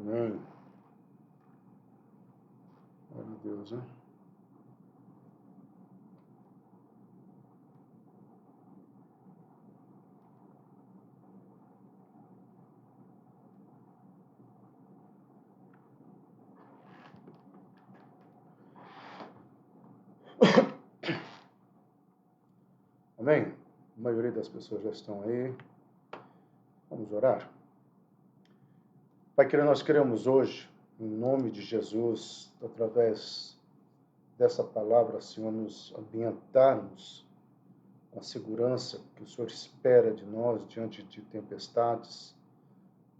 Amém. Glória a Deus, né? Amém? A maioria das pessoas já estão aí. Vamos orar? Pai querido, nós queremos hoje, em nome de Jesus, através dessa palavra, Senhor, nos ambientarmos com a segurança que o Senhor espera de nós diante de tempestades,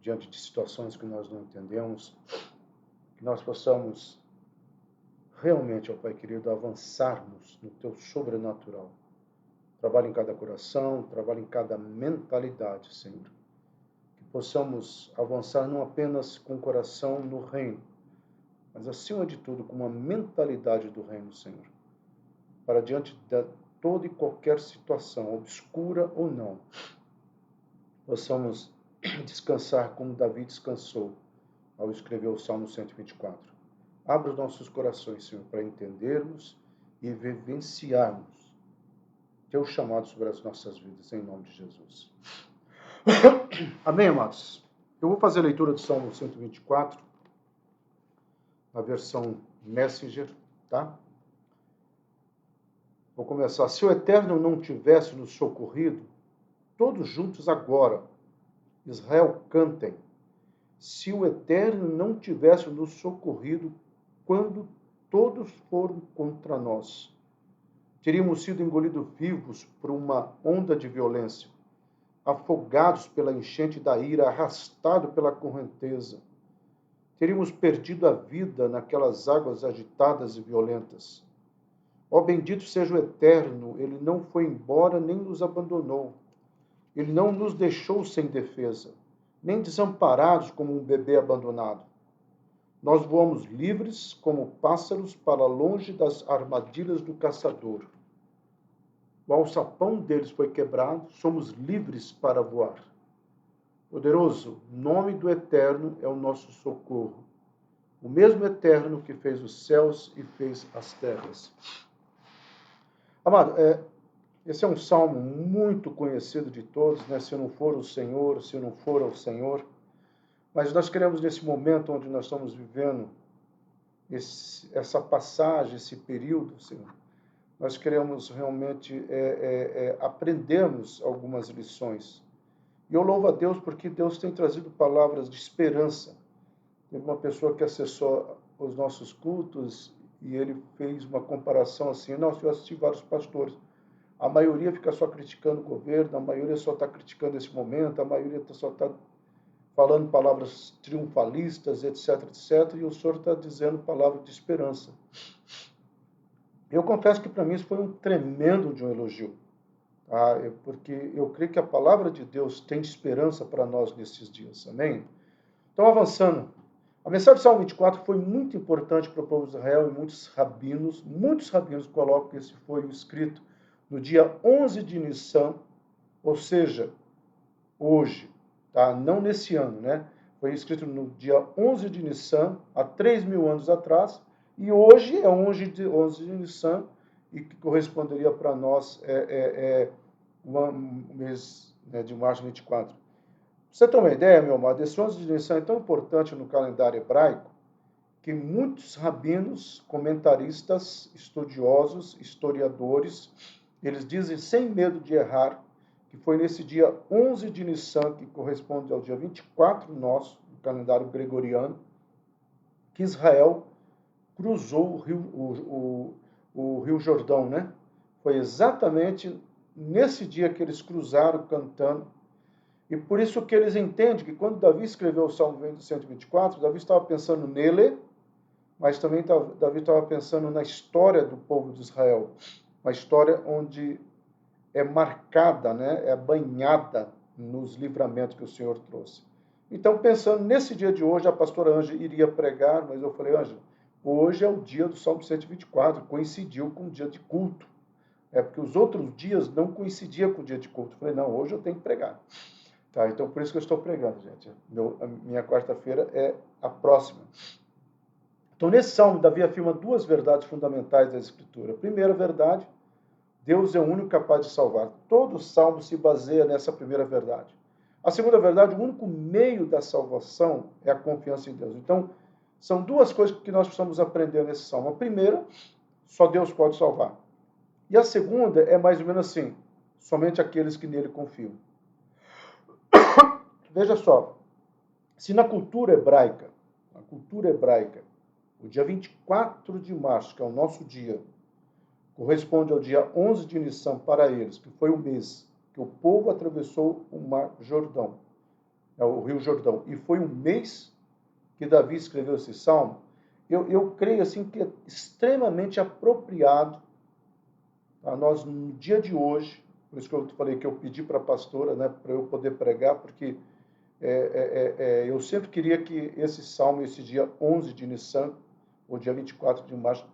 diante de situações que nós não entendemos, que nós possamos realmente, ó Pai querido, avançarmos no Teu sobrenatural. Trabalha em cada coração, trabalha em cada mentalidade, Senhor. Que possamos avançar não apenas com o coração no reino, mas acima de tudo com uma mentalidade do reino, Senhor. Para diante de toda e qualquer situação, obscura ou não, possamos descansar como Davi descansou ao escrever o Salmo 124. Abra os nossos corações, Senhor, para entendermos e vivenciarmos Teu chamado sobre as nossas vidas, em nome de Jesus. Amém, amados? Eu vou fazer a leitura do Salmo 124, na versão Messenger, tá? Vou começar. Se o Eterno não tivesse nos socorrido, todos juntos agora, Israel, cantem. Se o Eterno não tivesse nos socorrido quando todos foram contra nós, teríamos sido engolidos vivos por uma onda de violência, afogados pela enchente da ira, arrastados pela correnteza. Teríamos perdido a vida naquelas águas agitadas e violentas. Ó bendito seja o Eterno, Ele não foi embora nem nos abandonou. Ele não nos deixou sem defesa, nem desamparados como um bebê abandonado. Nós voamos livres como pássaros para longe das armadilhas do caçador. O alçapão deles foi quebrado, somos livres para voar. Poderoso, nome do Eterno é o nosso socorro. O mesmo Eterno que fez os céus e fez as terras. Amado, esse é um salmo muito conhecido de todos, né? Se não for o Senhor, se não for o Senhor. Mas nós queremos, nesse momento onde nós estamos vivendo, essa passagem, esse período, Senhor, nós queremos realmente aprendermos algumas lições. E eu louvo a Deus porque Deus tem trazido palavras de esperança. Teve uma pessoa que acessou os nossos cultos e ele fez uma comparação assim, nossa, eu assisti vários pastores, a maioria fica só criticando o governo, a maioria só está criticando esse momento, a maioria só está falando palavras triunfalistas, etc, etc, e o Senhor está dizendo palavras de esperança. Eu confesso que para mim isso foi um tremendo de um elogio, tá? Porque eu creio que a palavra de Deus tem esperança para nós nesses dias, amém? Então, avançando, a mensagem do Salmo 24 foi muito importante para o povo de Israel e muitos rabinos colocam que esse foi escrito no dia 11 de Nissan, ou seja, hoje, tá? Não nesse ano, né? Foi escrito no dia 11 de Nissan, há 3.000 anos atrás, e hoje é 11 de Nissan, e que corresponderia para nós o mês, né, de março 24. Pra você ter uma ideia, meu amado, esse 11 de Nissan é tão importante no calendário hebraico que muitos rabinos, comentaristas, estudiosos, historiadores, eles dizem sem medo de errar que foi nesse dia 11 de Nissan, que corresponde ao dia 24 nosso, no calendário gregoriano, que Israel cruzou o Rio Jordão, né? Foi exatamente nesse dia que eles cruzaram cantando. E por isso que eles entendem que quando Davi escreveu o Salmo 124, Davi estava pensando nele, mas também Davi estava pensando na história do povo de Israel. Uma história onde é marcada, né, é banhada nos livramentos que o Senhor trouxe. Então, pensando nesse dia de hoje, a pastora Ângela iria pregar, mas eu falei, Ângela, hoje é o dia do Salmo 124, coincidiu com o dia de culto. Porque os outros dias não coincidiam com o dia de culto. Eu falei, não, hoje eu tenho que pregar. Tá? Então, por isso que eu estou pregando, gente. A minha quarta-feira é a próxima. Então, nesse salmo, Davi afirma duas verdades fundamentais da Escritura. A primeira verdade, Deus é o único capaz de salvar. Todo salmo se baseia nessa primeira verdade. A segunda verdade, o único meio da salvação é a confiança em Deus. Então, são duas coisas que nós precisamos aprender nesse salmo. A primeira, só Deus pode salvar. E a segunda é mais ou menos assim, somente aqueles que nele confiam. Veja só, se na cultura hebraica, o dia 24 de março, que é o nosso dia, corresponde ao dia 11 de Nissan para eles, que foi o mês que o povo atravessou o Mar Jordão, o Rio Jordão, e foi o mês que Davi escreveu esse salmo, eu creio assim que é extremamente apropriado a nós, no dia de hoje, por isso que eu falei que eu pedi para a pastora, né, para eu poder pregar, porque eu sempre queria que esse salmo, esse dia 11 de Nissan, ou dia 24 de março,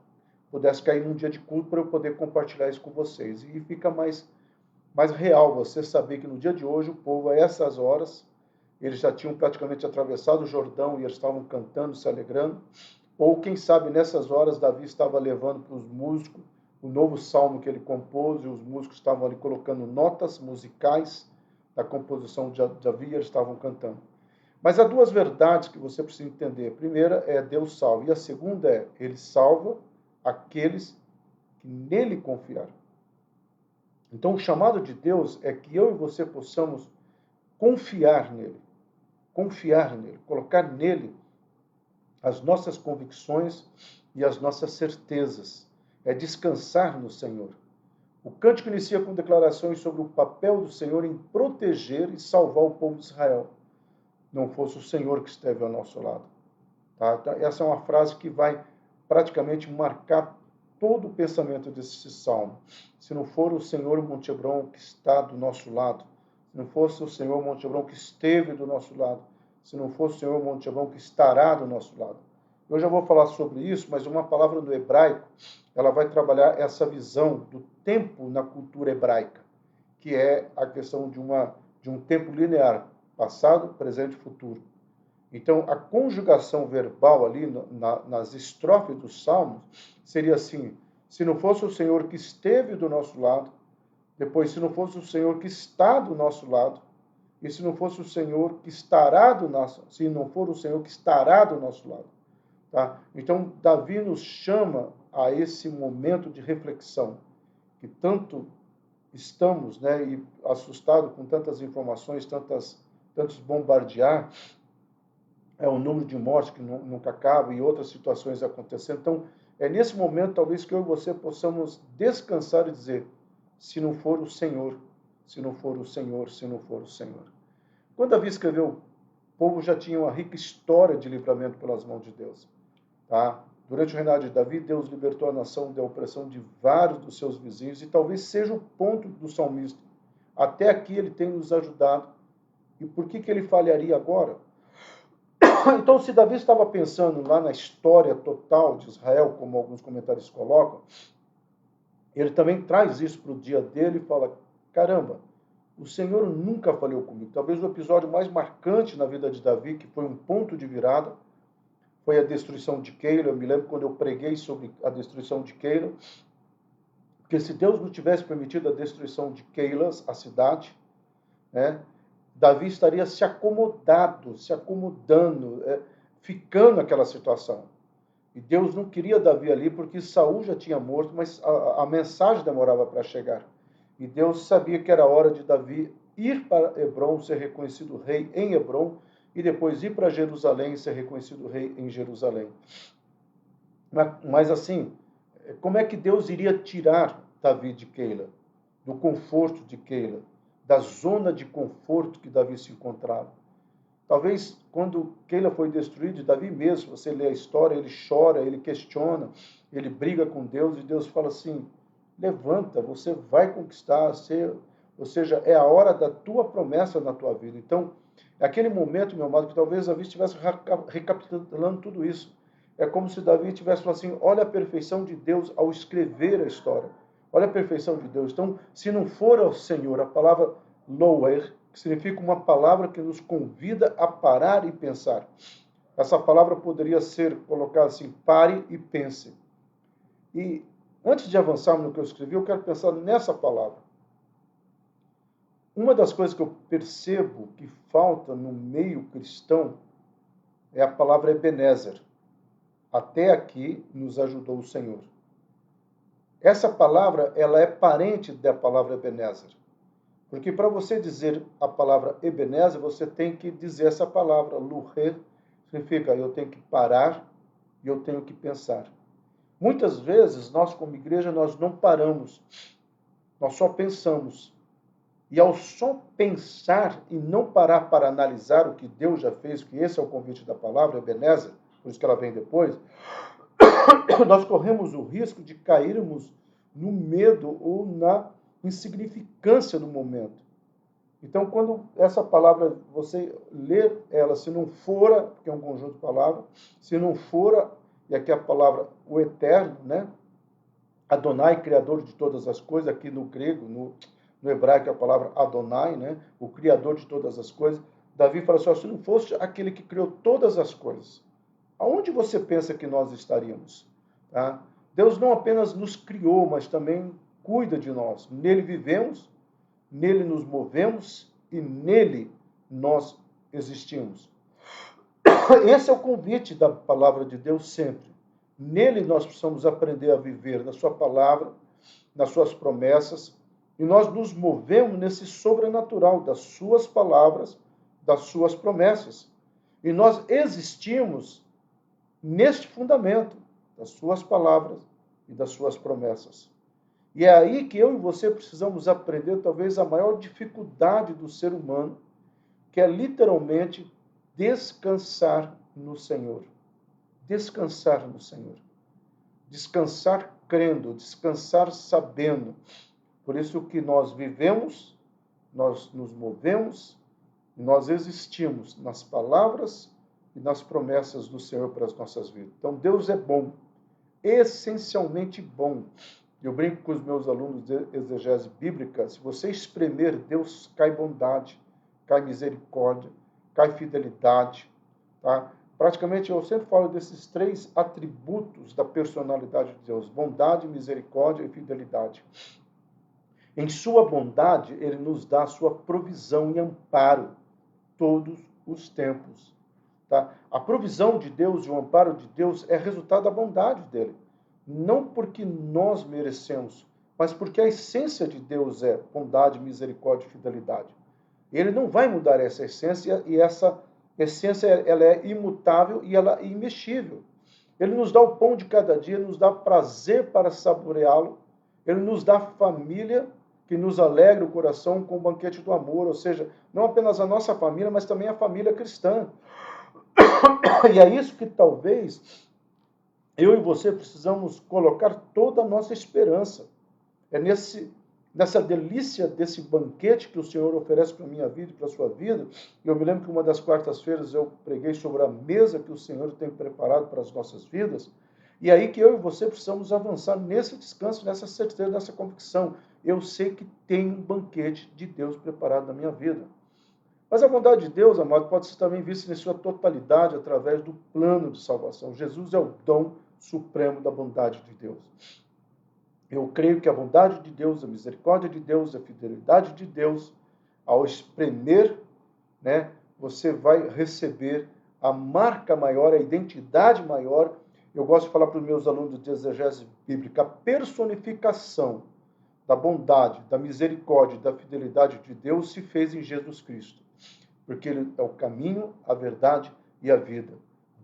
pudesse cair num dia de culto para eu poder compartilhar isso com vocês. E fica mais real você saber que no dia de hoje o povo, a essas horas, eles já tinham praticamente atravessado o Jordão e eles estavam cantando, se alegrando. Ou quem sabe nessas horas Davi estava levando para os músicos o novo salmo que ele compôs e os músicos estavam ali colocando notas musicais da composição de Davi e eles estavam cantando. Mas há duas verdades que você precisa entender. A primeira é Deus salva e a segunda é ele salva aqueles que nele confiaram. Então, o chamado de Deus é que eu e você possamos confiar nele, colocar nele as nossas convicções e as nossas certezas. É descansar no Senhor. O cântico inicia com declarações sobre o papel do Senhor em proteger e salvar o povo de Israel. Não fosse o Senhor que esteve ao nosso lado. Tá? Então, essa é uma frase que vai praticamente marcar todo o pensamento desse salmo. Se não for o Senhor Monte Hebron que está do nosso lado, se não fosse o Senhor Monte Hebron que esteve do nosso lado, se não fosse o Senhor Monte Hebron que estará do nosso lado. Eu já vou falar sobre isso, mas uma palavra no hebraico, ela vai trabalhar essa visão do tempo na cultura hebraica, que é a questão de um tempo linear, passado, presente e futuro. Então, a conjugação verbal ali nas estrofes dos salmos seria assim: se não fosse o Senhor que esteve do nosso lado, depois, se não fosse o Senhor que está do nosso lado, e se não fosse o Senhor que estará do nosso, se não for o Senhor que estará do nosso lado. Tá? Então, Davi nos chama a esse momento de reflexão, que tanto estamos, né, e assustados com tantas informações, tantos bombardear, o número de mortes que nunca acaba e outras situações acontecendo. Então, é nesse momento, talvez, que eu e você possamos descansar e dizer, se não for o Senhor, se não for o Senhor, se não for o Senhor. Quando Davi escreveu, o povo já tinha uma rica história de livramento pelas mãos de Deus. Tá? Durante o reinado de Davi, Deus libertou a nação da opressão de vários dos seus vizinhos e talvez seja o ponto do salmista. Até aqui ele tem nos ajudado. E por que ele falharia agora? Então, se Davi estava pensando lá na história total de Israel, como alguns comentários colocam, ele também traz isso para o dia dele e fala, caramba, o Senhor nunca falhou comigo. Talvez o episódio mais marcante na vida de Davi, que foi um ponto de virada, foi a destruição de Keila. Eu me lembro quando eu preguei sobre a destruição de Keila, porque se Deus não tivesse permitido a destruição de Keila, a cidade, né, Davi estaria se acomodando, ficando naquela situação. E Deus não queria Davi ali porque Saul já tinha morto, mas a mensagem demorava para chegar. E Deus sabia que era hora de Davi ir para Hebrom, ser reconhecido rei em Hebrom, e depois ir para Jerusalém e ser reconhecido rei em Jerusalém. Mas assim, como é que Deus iria tirar Davi de Keila, do conforto de Keila, da zona de conforto que Davi se encontrava? Talvez quando Keila foi destruído, Davi mesmo, você lê a história, ele chora, ele questiona, ele briga com Deus e Deus fala assim, levanta, você vai conquistar, ou seja, é a hora da tua promessa na tua vida. Então, é aquele momento, meu amado, que talvez Davi estivesse recapitulando tudo isso. É como se Davi tivesse falado assim, olha a perfeição de Deus ao escrever a história. Olha a perfeição de Deus. Então, se não for ao Senhor, a palavra loer, que significa uma palavra que nos convida a parar e pensar. Essa palavra poderia ser colocada assim: pare e pense. E antes de avançarmos no que eu escrevi, eu quero pensar nessa palavra. Uma das coisas que eu percebo que falta no meio cristão é a palavra Ebenezer. Até aqui nos ajudou o Senhor. Essa palavra, ela é parente da palavra Ebenezer. Porque para você dizer a palavra Ebenezer, você tem que dizer essa palavra. Luher significa eu tenho que parar e eu tenho que pensar. Muitas vezes, nós como igreja, nós não paramos. Nós só pensamos. E ao só pensar e não parar para analisar o que Deus já fez, que esse é o convite da palavra, Ebenezer, por isso que ela vem depois, nós corremos o risco de cairmos no medo ou na insignificância do momento. Então, quando essa palavra, você lê ela, se não fora, porque é um conjunto de palavras, se não fora, e aqui a palavra o eterno, né? Adonai, criador de todas as coisas, aqui no grego, no hebraico, a palavra Adonai, né? O criador de todas as coisas. Davi fala assim: se não fosse aquele que criou todas as coisas, aonde você pensa que nós estaríamos? Tá? Deus não apenas nos criou, mas também cuida de nós. Nele vivemos, nele nos movemos e nele nós existimos. Esse é o convite da palavra de Deus sempre. Nele nós precisamos aprender a viver na sua palavra, nas suas promessas, e nós nos movemos nesse sobrenatural das suas palavras, das suas promessas. E nós existimos neste fundamento das suas palavras e das suas promessas. E é aí que eu e você precisamos aprender talvez a maior dificuldade do ser humano, que é literalmente descansar no Senhor. Descansar no Senhor. Descansar crendo, descansar sabendo. Por isso que nós vivemos, nós nos movemos, nós existimos nas palavras e nas promessas do Senhor para as nossas vidas. Então Deus é bom, essencialmente bom. Eu brinco com os meus alunos de exegese bíblica: se você espremer Deus, cai bondade, cai misericórdia, cai fidelidade. Tá? Praticamente eu sempre falo desses 3 atributos da personalidade de Deus: bondade, misericórdia e fidelidade. Em sua bondade, ele nos dá a sua provisão e amparo todos os tempos. Tá? A provisão de Deus e o amparo de Deus é resultado da bondade dele. Não porque nós merecemos, mas porque a essência de Deus é bondade, misericórdia e fidelidade. Ele não vai mudar essa essência, e essa essência ela é imutável e ela é imexível. Ele nos dá o pão de cada dia, nos dá prazer para saboreá-lo, ele nos dá família que nos alegra o coração com o banquete do amor, ou seja, não apenas a nossa família, mas também a família cristã. E é isso que talvez eu e você precisamos colocar toda a nossa esperança. É nessa delícia desse banquete que o Senhor oferece para a minha vida e para a sua vida. Eu me lembro que uma das quartas-feiras eu preguei sobre a mesa que o Senhor tem preparado para as nossas vidas. E é aí que eu e você precisamos avançar nesse descanso, nessa certeza, nessa convicção. Eu sei que tem um banquete de Deus preparado na minha vida. Mas a bondade de Deus, amado, pode ser também vista em sua totalidade através do plano de salvação. Jesus é o dom supremo da bondade de Deus. Eu creio que a bondade de Deus, a misericórdia de Deus, a fidelidade de Deus, ao espremer, né, você vai receber a marca maior, a identidade maior. Eu gosto de falar para os meus alunos de exegese bíblica: a personificação da bondade, da misericórdia e da fidelidade de Deus se fez em Jesus Cristo. Porque ele é o caminho, a verdade e a vida.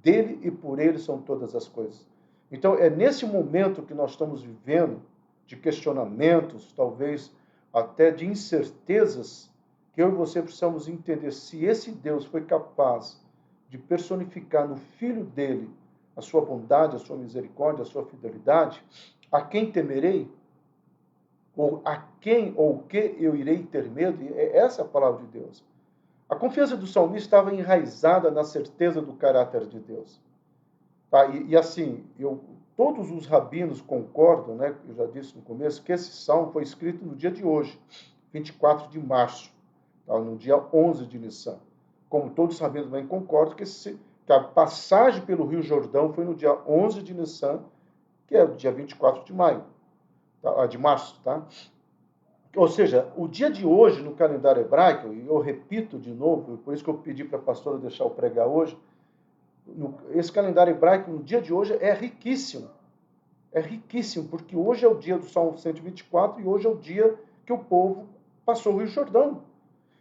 Dele e por ele são todas as coisas. Então, é nesse momento que nós estamos vivendo, de questionamentos, talvez até de incertezas, que eu e você precisamos entender se esse Deus foi capaz de personificar no Filho dele a sua bondade, a sua misericórdia, a sua fidelidade. A quem temerei? Ou a quem ou o que eu irei ter medo? Essa é a palavra de Deus. A confiança do salmista estava enraizada na certeza do caráter de Deus. Tá? E assim, todos os rabinos concordam, né, eu já disse no começo, que esse salmo foi escrito no dia de hoje, 24 de março. tá? No dia 11 de Nissan. Como todos sabemos bem, concordo que a passagem pelo Rio Jordão foi no dia 11 de Nissan, que é o dia 24 de maio, tá? De março, tá? Ou seja, o dia de hoje no calendário hebraico, e eu repito de novo, por isso que eu pedi para a pastora deixar eu pregar hoje, esse calendário hebraico no dia de hoje é riquíssimo. É riquíssimo, porque hoje é o dia do Salmo 124 e hoje é o dia que o povo passou o Rio Jordão.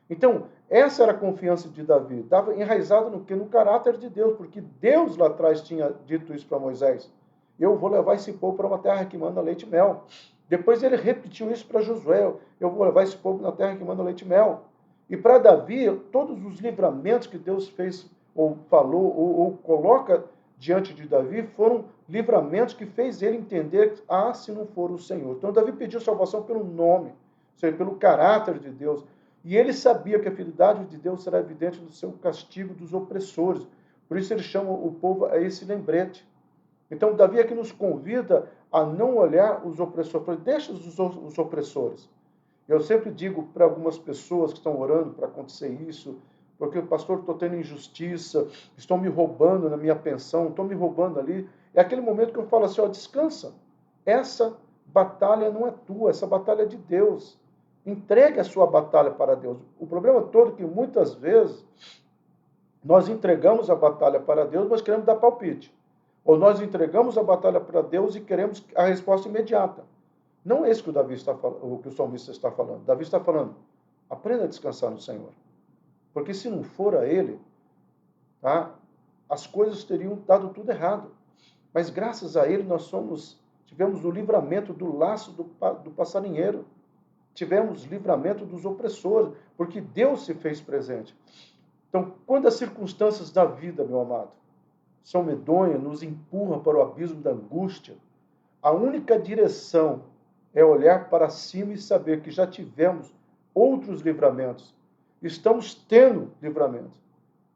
Então, essa era a confiança de Davi. Estava enraizado no quê? No caráter de Deus, porque Deus lá atrás tinha dito isso para Moisés. Eu vou levar esse povo para uma terra que manda leite e mel. Depois ele repetiu isso para Josué. Eu vou levar esse povo na terra que manda leite e mel. E para Davi, todos os livramentos que Deus fez, ou falou, ou coloca diante de Davi, foram livramentos que fez ele entender, se não for o Senhor. Então Davi pediu salvação pelo nome, ou seja, pelo caráter de Deus. E ele sabia que a fidelidade de Deus será evidente no seu castigo dos opressores. Por isso ele chama o povo a esse lembrete. Então, Davi aqui nos convida a não olhar os opressores, deixa os opressores. Eu sempre digo para algumas pessoas que estão orando para acontecer isso, porque, pastor, estou tendo injustiça, estão me roubando na minha pensão, estão me roubando ali. É aquele momento que eu falo assim, descansa. Essa batalha não é tua, essa batalha é de Deus. Entregue a sua batalha para Deus. O problema todo é que muitas vezes nós entregamos a batalha para Deus, mas queremos dar palpite. Ou nós entregamos a batalha para Deus e queremos a resposta imediata. Não é isso que o que o salmista está falando. Davi está falando, aprenda a descansar no Senhor. Porque se não for a Ele, tá, as coisas teriam dado tudo errado. Mas graças a Ele nós tivemos o livramento do laço do passarinheiro. Tivemos livramento dos opressores, porque Deus se fez presente. Então, quando as circunstâncias da vida, meu amado, são medonhas, nos empurram para o abismo da angústia, a única direção é olhar para cima e saber que já tivemos outros livramentos. Estamos tendo livramento.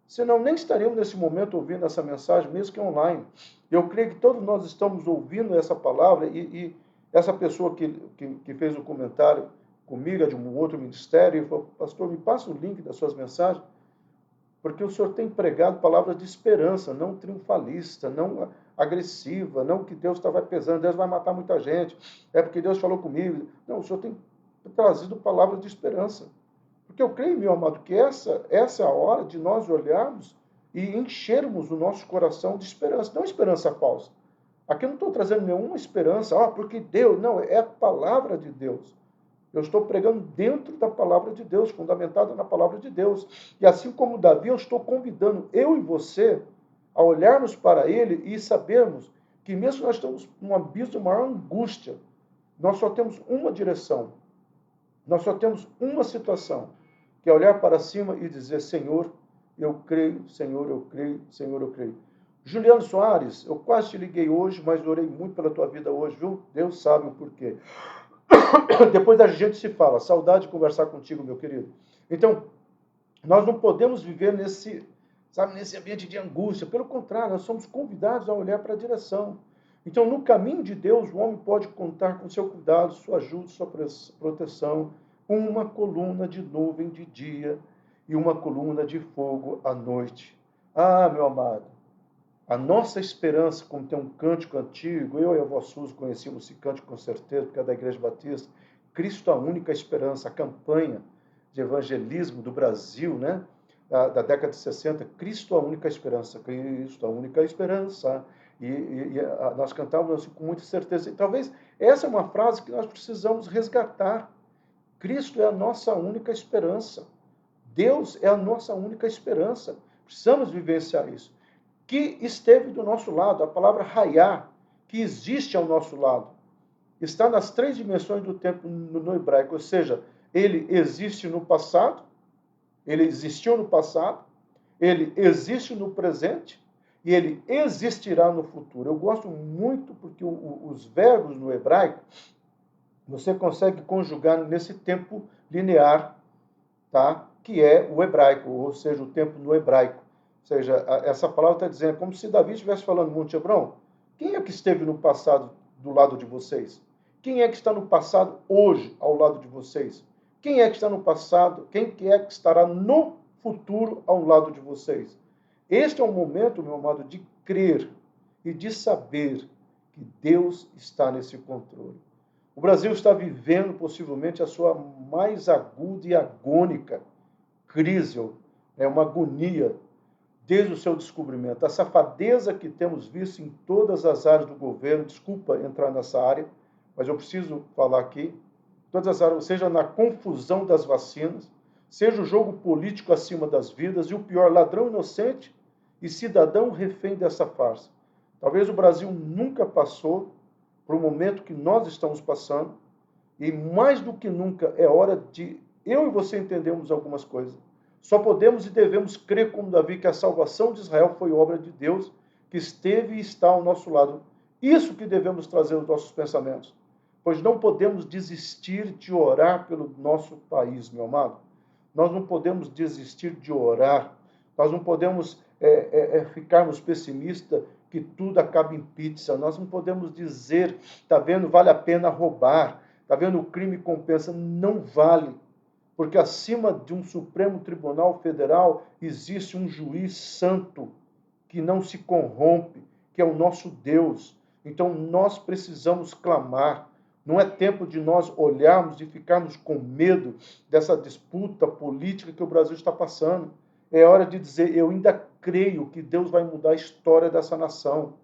Senão nem estaríamos nesse momento ouvindo essa mensagem, mesmo que online. Eu creio que todos nós estamos ouvindo essa palavra e essa pessoa que fez o comentário comigo, é de um outro ministério, e falou, pastor, me passa o link das suas mensagens, porque o senhor tem pregado palavras de esperança, não triunfalista, não agressiva, não que Deus vai pesando, Deus vai matar muita gente, é porque Deus falou comigo. Não, o senhor tem trazido palavras de esperança. Porque eu creio, meu amado, que essa é a hora de nós olharmos e enchermos o nosso coração de esperança, não esperança falsa. Aqui eu não estou trazendo nenhuma esperança, porque Deus, não, é a palavra de Deus. Eu estou pregando dentro da palavra de Deus, fundamentada na palavra de Deus. E assim como Davi, eu estou convidando eu e você a olharmos para ele e sabermos que mesmo nós estamos num abismo de maior angústia, nós só temos uma direção, nós só temos uma situação, que é olhar para cima e dizer, Senhor, eu creio, Senhor, eu creio, Senhor, eu creio. Juliano Soares, eu quase te liguei hoje, mas orei muito pela tua vida hoje, viu? Deus sabe o porquê. Depois a gente se fala. Saudade de conversar contigo, meu querido. Então, nós não podemos viver nesse ambiente de angústia. Pelo contrário, nós somos convidados a olhar para a direção. Então, no caminho de Deus, o homem pode contar com seu cuidado, sua ajuda, sua proteção, uma coluna de nuvem de dia e uma coluna de fogo à noite. Ah, meu amado, a nossa esperança, como tem um cântico antigo, eu e a vós Suzy conhecíamos esse cântico com certeza, porque é da Igreja Batista, Cristo a única esperança, a campanha de evangelismo do Brasil, né? Da década de 60, Cristo a única esperança, Cristo a única esperança. E nós cantávamos assim, com muita certeza. E talvez essa é uma frase que nós precisamos resgatar. Cristo é a nossa única esperança. Deus é a nossa única esperança. Precisamos vivenciar isso. Que esteve do nosso lado, a palavra raiá, que existe ao nosso lado, está nas 3 dimensões do tempo no hebraico, ou seja, ele existe no passado, ele existiu no passado, ele existe no presente e ele existirá no futuro. Eu gosto muito porque os verbos no hebraico, você consegue conjugar nesse tempo linear, tá? Que é o hebraico, ou seja, o tempo no hebraico. Ou seja, essa palavra está dizendo, como se Davi estivesse falando, Monte Hebron, quem é que esteve no passado do lado de vocês? Quem é que está no passado hoje ao lado de vocês? Quem é que está no passado? Quem que é que estará no futuro ao lado de vocês? Este é o momento, meu amado, de crer e de saber que Deus está nesse controle. O Brasil está vivendo possivelmente a sua mais aguda e agônica crise, uma agonia desde o seu descobrimento. A safadeza que temos visto em todas as áreas do governo, desculpa entrar nessa área, mas eu preciso falar aqui, todas as áreas, seja na confusão das vacinas, seja o jogo político acima das vidas, e o pior, ladrão inocente e cidadão refém dessa farsa. Talvez o Brasil nunca passou por um momento que nós estamos passando, e mais do que nunca é hora de eu e você entendermos algumas coisas. Só podemos e devemos crer como Davi que a salvação de Israel foi obra de Deus, que esteve e está ao nosso lado. Isso que devemos trazer aos nossos pensamentos, pois não podemos desistir de orar pelo nosso país, meu amado. Nós não podemos desistir de orar. Nós não podemos ficarmos pessimistas que tudo acaba em pizza. Nós não podemos dizer, tá vendo, vale a pena roubar. Tá vendo, o crime compensa. Não vale. Porque acima de um Supremo Tribunal Federal existe um juiz santo que não se corrompe, que é o nosso Deus. Então nós precisamos clamar. Não é tempo de nós olharmos e ficarmos com medo dessa disputa política que o Brasil está passando. É hora de dizer, eu ainda creio que Deus vai mudar a história dessa nação.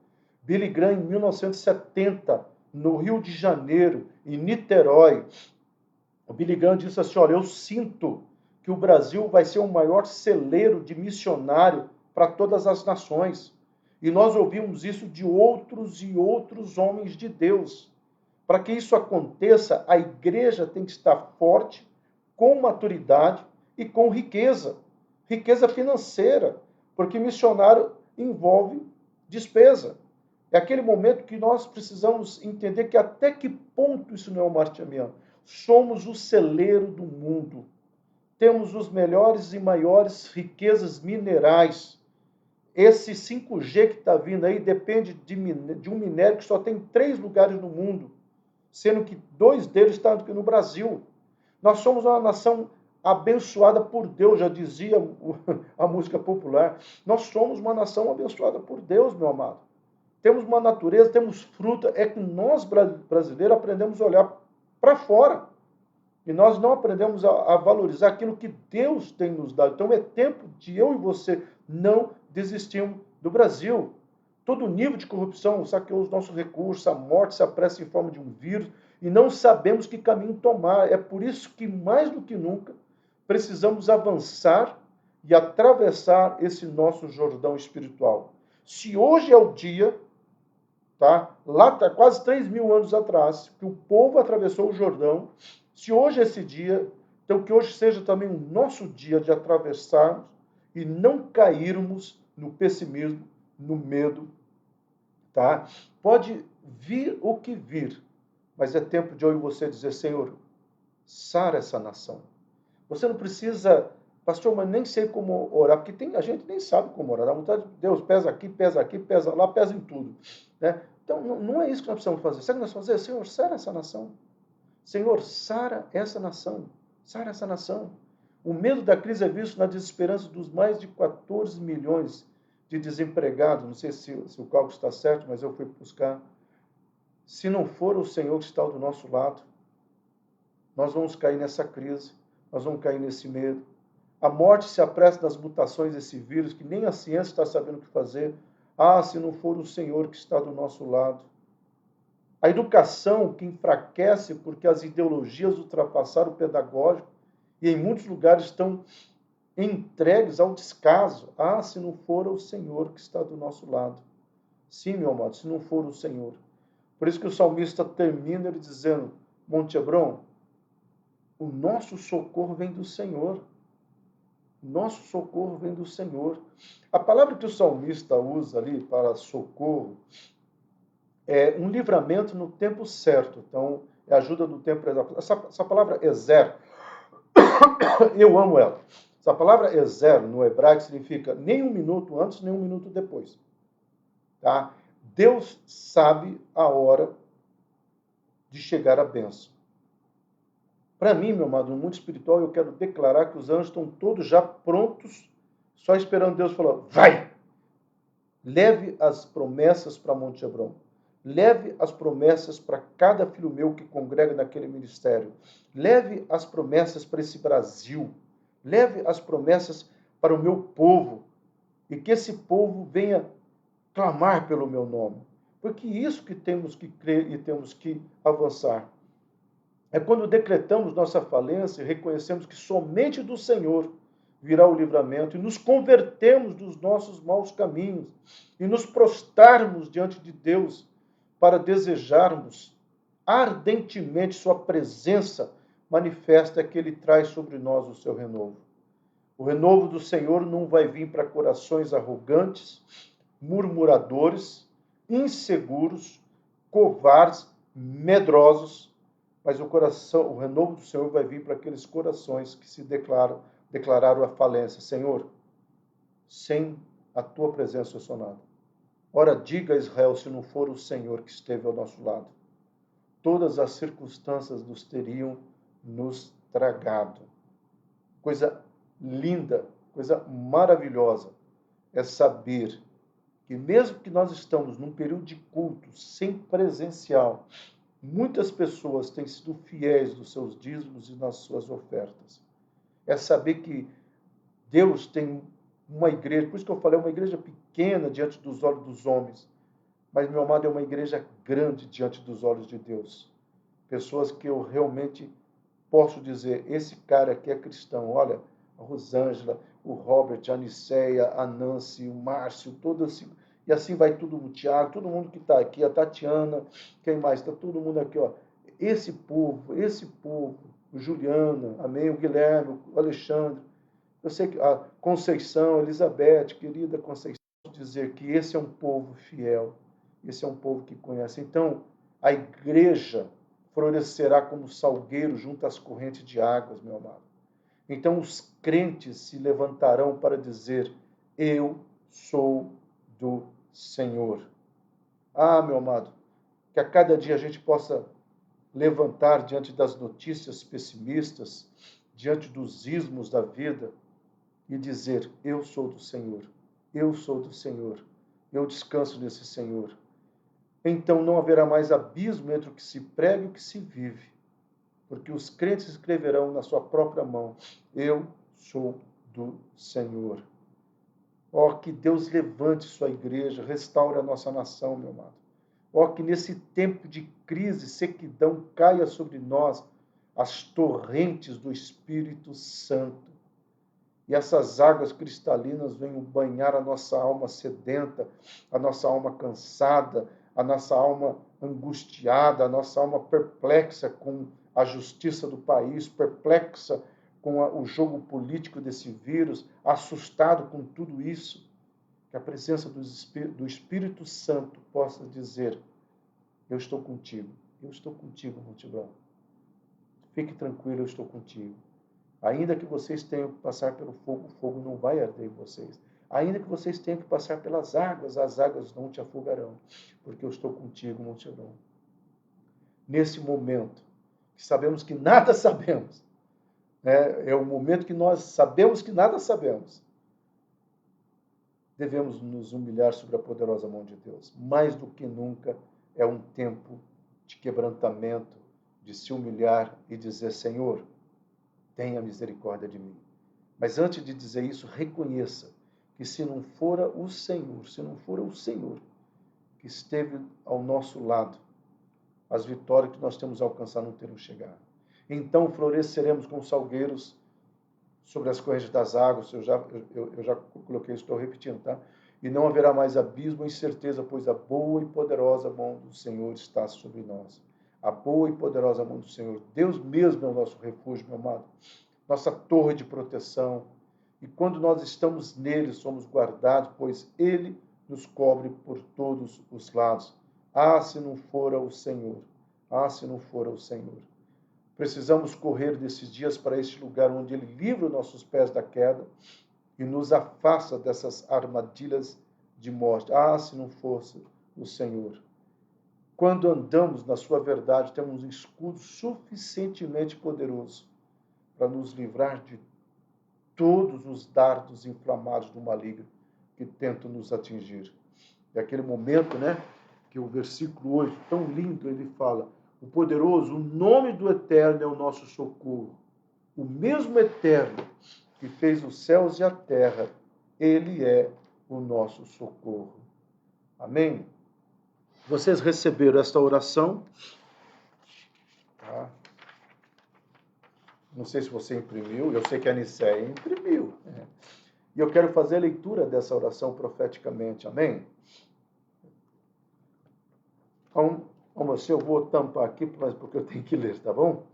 Billy Graham, em 1970, no Rio de Janeiro, em Niterói, o Billy Graham disse assim, olha, eu sinto que o Brasil vai ser o maior celeiro de missionário para todas as nações. E nós ouvimos isso de outros e outros homens de Deus. Para que isso aconteça, a igreja tem que estar forte, com maturidade e com riqueza. Riqueza financeira, porque missionário envolve despesa. É aquele momento que nós precisamos entender que até que ponto isso não é um marteamento. Somos o celeiro do mundo. Temos os melhores e maiores riquezas minerais. Esse 5G que está vindo aí depende de um minério que só tem 3 lugares no mundo, sendo que 2 deles estão aqui no Brasil. Nós somos uma nação abençoada por Deus, já dizia a música popular. Nós somos uma nação abençoada por Deus, meu amado. Temos uma natureza, temos fruta, é que nós brasileiros aprendemos a olhar para fora. E nós não aprendemos a valorizar aquilo que Deus tem nos dado. Então é tempo de eu e você não desistirmos do Brasil. Todo nível de corrupção saqueou os nossos recursos, a morte se apressa em forma de um vírus, e não sabemos que caminho tomar. É por isso que, mais do que nunca, precisamos avançar e atravessar esse nosso Jordão espiritual. Se hoje é o dia, tá? Lá tá quase 3.000 anos atrás, que o povo atravessou o Jordão, se hoje é esse dia, então que hoje seja também o nosso dia de atravessarmos e não cairmos no pessimismo, no medo, tá? Pode vir o que vir, mas é tempo de eu e você dizer, Senhor, sara essa nação. Você não precisa, pastor, mas nem sei como orar, porque a gente nem sabe como orar. A vontade de Deus pesa aqui, pesa lá, pesa em tudo, né? Então, não é isso que nós precisamos fazer. Sabe o que nós vamos fazer? Senhor, sara essa nação. Senhor, sara essa nação. Sara essa nação. O medo da crise é visto na desesperança dos mais de 14 milhões de desempregados. Não sei se o cálculo está certo, mas eu fui buscar. Se não for o Senhor que está do nosso lado, nós vamos cair nessa crise, nós vamos cair nesse medo. A morte se apressa nas mutações desse vírus, que nem a ciência está sabendo o que fazer. Ah, se não for o Senhor que está do nosso lado. A educação que enfraquece porque as ideologias ultrapassaram o pedagógico e em muitos lugares estão entregues ao descaso. Ah, se não for o Senhor que está do nosso lado. Sim, meu amado, se não for o Senhor. Por isso que o salmista termina ele dizendo, Monte Hebron, o nosso socorro vem do Senhor. Nosso socorro vem do Senhor. A palavra que o salmista usa ali para socorro é um livramento no tempo certo. Então, é ajuda no tempo exato. Essa palavra ezer, eu amo ela. Essa palavra ezer, no hebraico, significa nem um minuto antes, nem um minuto depois. Tá? Deus sabe a hora de chegar a bênção. Para mim, meu amado, no mundo espiritual, eu quero declarar que os anjos estão todos já prontos, só esperando Deus falar, vai! Leve as promessas para Monte Hebron. Leve as promessas para cada filho meu que congrega naquele ministério. Leve as promessas para esse Brasil. Leve as promessas para o meu povo. E que esse povo venha clamar pelo meu nome. Porque isso que temos que crer e temos que avançar. É quando decretamos nossa falência e reconhecemos que somente do Senhor virá o livramento e nos convertemos dos nossos maus caminhos e nos prostrarmos diante de Deus para desejarmos ardentemente sua presença manifesta que ele traz sobre nós o seu renovo. O renovo do Senhor não vai vir para corações arrogantes, murmuradores, inseguros, covardes, medrosos, mas o renovo do Senhor vai vir para aqueles corações que se declararam a falência. Senhor, sem a tua presença eu sou nada. Ora, diga a Israel, se não for o Senhor que esteve ao nosso lado, todas as circunstâncias nos teriam nos tragado. Coisa linda, coisa maravilhosa é saber que mesmo que nós estamos num período de culto sem presencial, muitas pessoas têm sido fiéis nos seus dízimos e nas suas ofertas. É saber que Deus tem uma igreja, por isso que eu falei, uma igreja pequena diante dos olhos dos homens, mas, meu amado, é uma igreja grande diante dos olhos de Deus. Pessoas que eu realmente posso dizer, esse cara aqui é cristão. Olha, a Rosângela, o Robert, a Aniceia, a Nancy, o Márcio, todo assim, e assim vai tudo, o Tiago, todo mundo que está aqui, a Tatiana, quem mais? Está todo mundo aqui, ó. Esse povo, o Juliana, amém, o Guilherme, o Alexandre, eu sei que a Conceição, a Elizabeth, querida Conceição, dizer que esse é um povo fiel, esse é um povo que conhece. Então, a igreja florescerá como salgueiro junto às correntes de águas, meu amado. Então, os crentes se levantarão para dizer: eu sou do Senhor. Ah, meu amado, que a cada dia a gente possa levantar diante das notícias pessimistas, diante dos ismos da vida, e dizer: eu sou do Senhor, eu sou do Senhor, eu descanso nesse Senhor. Então não haverá mais abismo entre o que se prega e o que se vive, porque os crentes escreverão na sua própria mão: eu sou do Senhor. Ó, que Deus levante sua igreja, restaure a nossa nação, meu amado. Ó, que nesse tempo de crise, sequidão, caia sobre nós as torrentes do Espírito Santo. E essas águas cristalinas venham banhar a nossa alma sedenta, a nossa alma cansada, a nossa alma angustiada, a nossa alma perplexa com a justiça do país, perplexa com o jogo político desse vírus, assustado com tudo isso. Que a presença do Espírito Santo possa dizer: eu estou contigo, Monte Hebron. Fique tranquilo, eu estou contigo. Ainda que vocês tenham que passar pelo fogo, o fogo não vai arder em vocês. Ainda que vocês tenham que passar pelas águas, as águas não te afogarão, porque eu estou contigo, Monte Hebron. Nesse momento, que sabemos que nada sabemos, né? É o momento que nós sabemos que nada sabemos, devemos nos humilhar sobre a poderosa mão de Deus. Mais do que nunca, é um tempo de quebrantamento, de se humilhar e dizer: Senhor, tenha misericórdia de mim. Mas antes de dizer isso, reconheça que se não fora o Senhor que esteve ao nosso lado, as vitórias que nós temos a alcançar não terão chegado. Então floresceremos como salgueiros sobre as correntes das águas. Eu já coloquei isso, estou repetindo, tá? E não haverá mais abismo ou incerteza, pois a boa e poderosa mão do Senhor está sobre nós. A boa e poderosa mão do Senhor. Deus mesmo é o nosso refúgio, meu amado. Nossa torre de proteção. E quando nós estamos nele, somos guardados, pois ele nos cobre por todos os lados. Ah, se não fora o Senhor. Ah, se não fora o Senhor. Precisamos correr desses dias para este lugar onde ele livra os nossos pés da queda e nos afasta dessas armadilhas de morte. Ah, se não fosse o Senhor. Quando andamos na sua verdade, temos um escudo suficientemente poderoso para nos livrar de todos os dardos inflamados do maligno que tentam nos atingir. É aquele momento, né, que o versículo 8, tão lindo, ele fala: o poderoso, o nome do Eterno é o nosso socorro. O mesmo Eterno que fez os céus e a terra, ele é o nosso socorro. Amém? Vocês receberam esta oração? Tá? Não sei se você imprimiu, eu sei que a Nicéia imprimiu. Né? E eu quero fazer a leitura dessa oração profeticamente. Amém? Então, como assim, eu vou tampar aqui, mas porque eu tenho que ler, tá bom?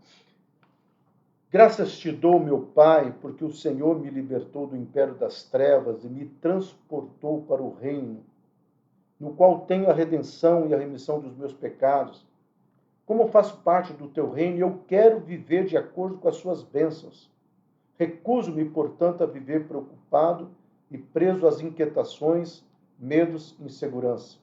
Graças te dou, meu Pai, porque o Senhor me libertou do império das trevas e me transportou para o reino, no qual tenho a redenção e a remissão dos meus pecados. Como faço parte do teu reino, eu quero viver de acordo com as suas bênçãos. Recuso-me, portanto, a viver preocupado e preso às inquietações, medos e insegurança.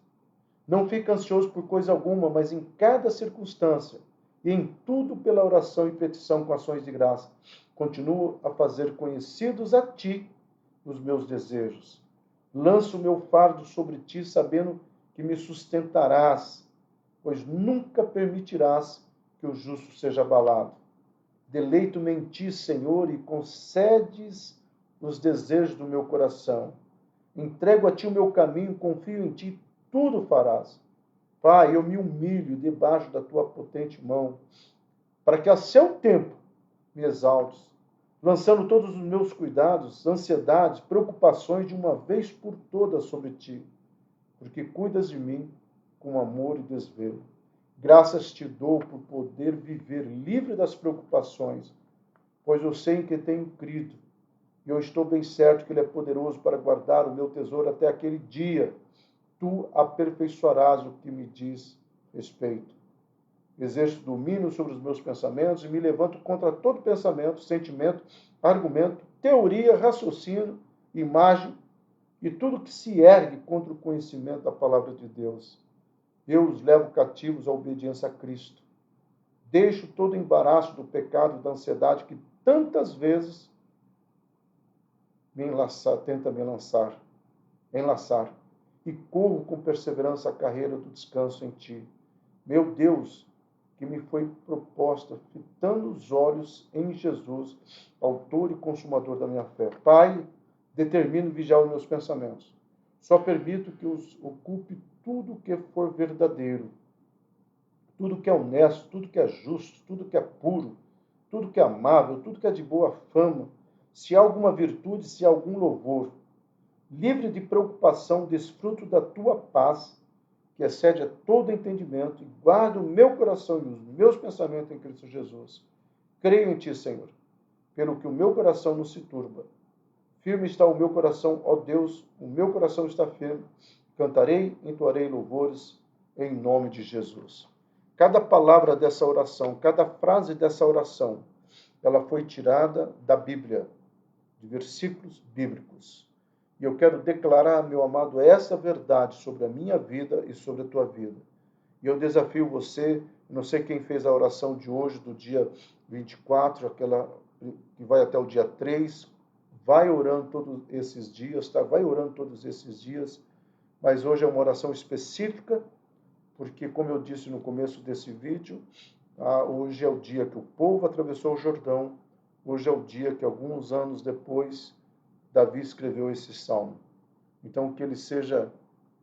Não fique ansioso por coisa alguma, mas em cada circunstância e em tudo pela oração e petição com ações de graça, continuo a fazer conhecidos a ti os meus desejos. Lanço o meu fardo sobre ti, sabendo que me sustentarás, pois nunca permitirás que o justo seja abalado. Deleito-me em ti, Senhor, e concedes os desejos do meu coração. Entrego a ti o meu caminho, confio em ti, tudo farás. Pai, eu me humilho debaixo da tua potente mão, para que a seu tempo me exaltes, lançando todos os meus cuidados, ansiedades, preocupações de uma vez por todas sobre ti, porque cuidas de mim com amor e desvelo. Graças te dou por poder viver livre das preocupações, pois eu sei em que tenho crido, e eu estou bem certo que Ele é poderoso para guardar o meu tesouro até aquele dia. Tu aperfeiçoarás o que me diz respeito. Exerço domínio sobre os meus pensamentos e me levanto contra todo pensamento, sentimento, argumento, teoria, raciocínio, imagem e tudo que se ergue contra o conhecimento da palavra de Deus. Eu os levo cativos à obediência a Cristo. Deixo todo o embaraço do pecado e da ansiedade que tantas vezes tenta me enlaçar, e corro com perseverança a carreira do descanso em ti. Meu Deus, que me foi proposta, fitando os olhos em Jesus, autor e consumador da minha fé. Pai, determino vigiar os meus pensamentos. Só permito que os ocupe tudo que for verdadeiro, tudo que é honesto, tudo que é justo, tudo que é puro, tudo que é amável, tudo que é de boa fama, se há alguma virtude, se há algum louvor. Livre de preocupação, desfruto da tua paz, que excede a todo entendimento, e guardo o meu coração e os meus pensamentos em Cristo Jesus. Creio em ti, Senhor, pelo que o meu coração não se turba. Firme está o meu coração, ó Deus, o meu coração está firme. Cantarei, entoarei louvores em nome de Jesus. Cada palavra dessa oração, cada frase dessa oração, ela foi tirada da Bíblia, de versículos bíblicos. E eu quero declarar, meu amado, essa verdade sobre a minha vida e sobre a tua vida. E eu desafio você, não sei quem fez a oração de hoje, do dia 24, aquela que vai até o dia 3, vai orando todos esses dias, tá? Vai orando todos esses dias, mas hoje é uma oração específica, porque, como eu disse no começo desse vídeo, hoje é o dia que o povo atravessou o Jordão, hoje é o dia que, alguns anos depois, Davi escreveu esse salmo. Então, que ele seja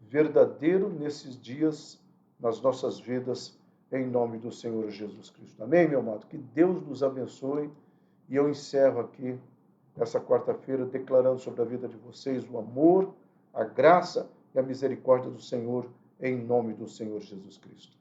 verdadeiro nesses dias, nas nossas vidas, em nome do Senhor Jesus Cristo. Amém, meu amado? Que Deus nos abençoe. E eu encerro aqui essa quarta-feira declarando sobre a vida de vocês o amor, a graça e a misericórdia do Senhor, em nome do Senhor Jesus Cristo.